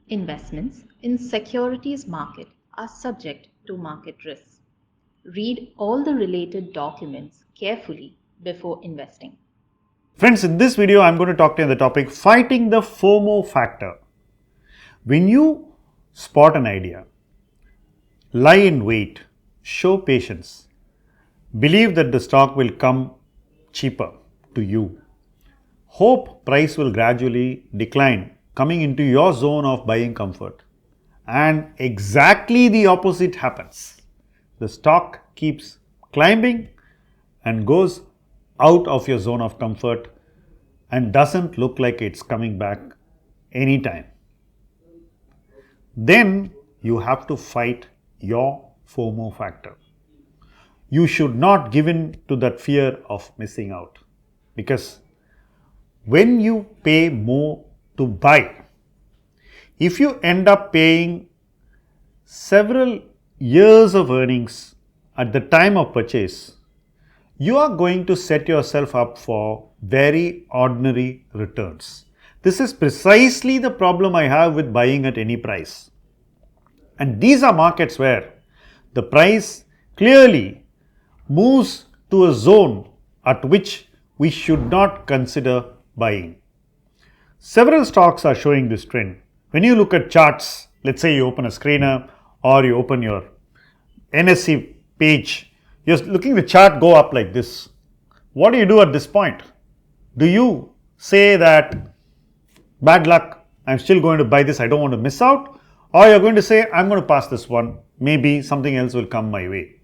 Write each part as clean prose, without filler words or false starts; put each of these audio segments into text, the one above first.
Investments in securities market are subject to market risks. Read all the related documents carefully before investing. Friends, in this video, I'm going to talk to you on the topic fighting the FOMO factor. When you spot an idea, lie in wait, show patience, believe that the stock will come cheaper to you, hope price will gradually decline, coming into your zone of buying comfort, and exactly the opposite happens. The stock keeps climbing and goes out of your zone of comfort and doesn't look like it's coming back anytime. Then you have to fight your FOMO factor. You should not give in to that fear of missing out, because when you pay more to buy, if you end up paying several years of earnings at the time of purchase, you are going to set yourself up for very ordinary returns. This is precisely the problem I have with buying at any price. And these are markets where the price clearly moves to a zone at which we should not consider buying. Several stocks are showing this trend. When you look at charts, let's say you open a screener or you open your NSE page, you're looking at the chart go up like this. What do you do at this point? Do you say that bad luck, I'm still going to buy this, I don't want to miss out? Or you're going to say, I'm going to pass this one, maybe something else will come my way.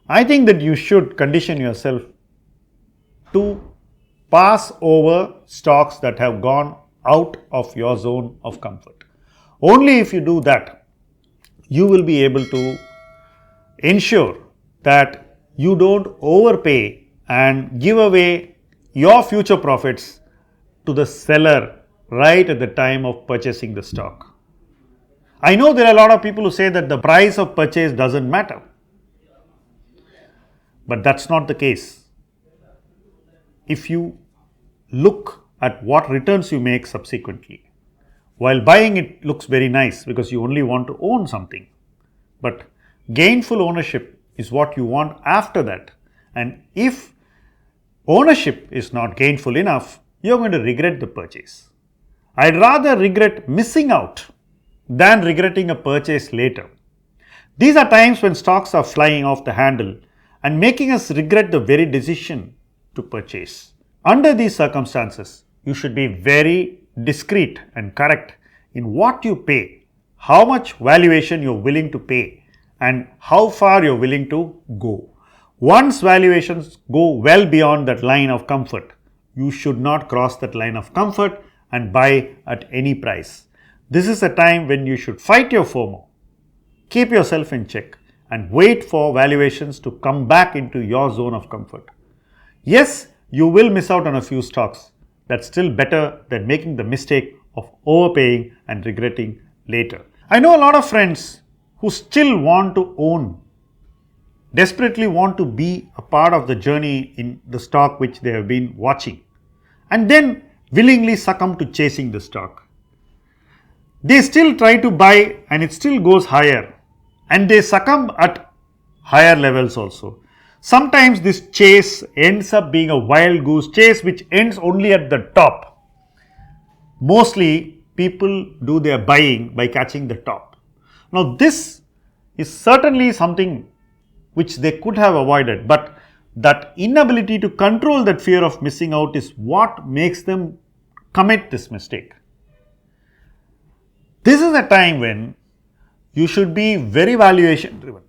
I think that you should condition yourself to pass over stocks that have gone out of your zone of comfort. Only if you do that, you will be able to ensure that you don't overpay and give away your future profits to the seller right at the time of purchasing the stock. I know there are a lot of people who say that the price of purchase doesn't matter, but that's not the case. If you look at what returns you make subsequently, while buying it looks very nice because you only want to own something, but gainful ownership is what you want after that. And if ownership is not gainful enough, you're going to regret the purchase. I'd rather regret missing out than regretting a purchase later. These are times when stocks are flying off the handle and making us regret the very decision to purchase. Under these circumstances, you should be very discreet and correct in what you pay, how much valuation you're willing to pay, and how far you're willing to go. Once valuations go well beyond that line of comfort, you should not cross that line of comfort and buy at any price. This is a time when you should fight your FOMO, keep yourself in check, and wait for valuations to come back into your zone of comfort. Yes, you will miss out on a few stocks. That's still better than making the mistake of overpaying and regretting later. I know a lot of friends who still want to own, desperately want to be a part of the journey in the stock which they have been watching, and then willingly succumb to chasing the stock. They still try to buy and it still goes higher, and they succumb at higher levels also. Sometimes this chase ends up being a wild goose chase which ends only at the top. Mostly people do their buying by catching the top. Now this is certainly something which they could have avoided, but that inability to control that fear of missing out is what makes them commit this mistake. This is a time when you should be very valuation driven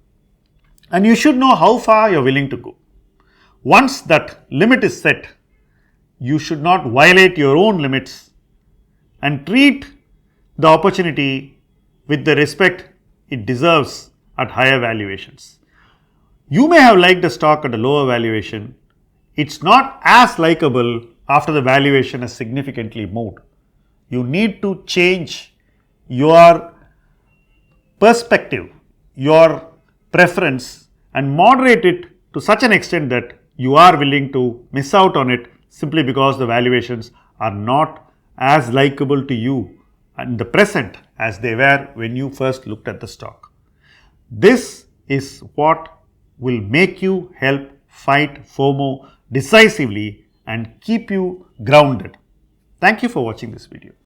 and you should know how far you're willing to go. Once that limit is set, you should not violate your own limits and treat the opportunity with the respect it deserves at higher valuations. You may have liked a stock at a lower valuation. It's not as likable after the valuation has significantly moved. You need to change your perspective, your preference, and moderate it to such an extent that you are willing to miss out on it simply because the valuations are not as likable to you in the present as they were when you first looked at the stock. This is what will make you help fight FOMO decisively and keep you grounded. Thank you for watching this video.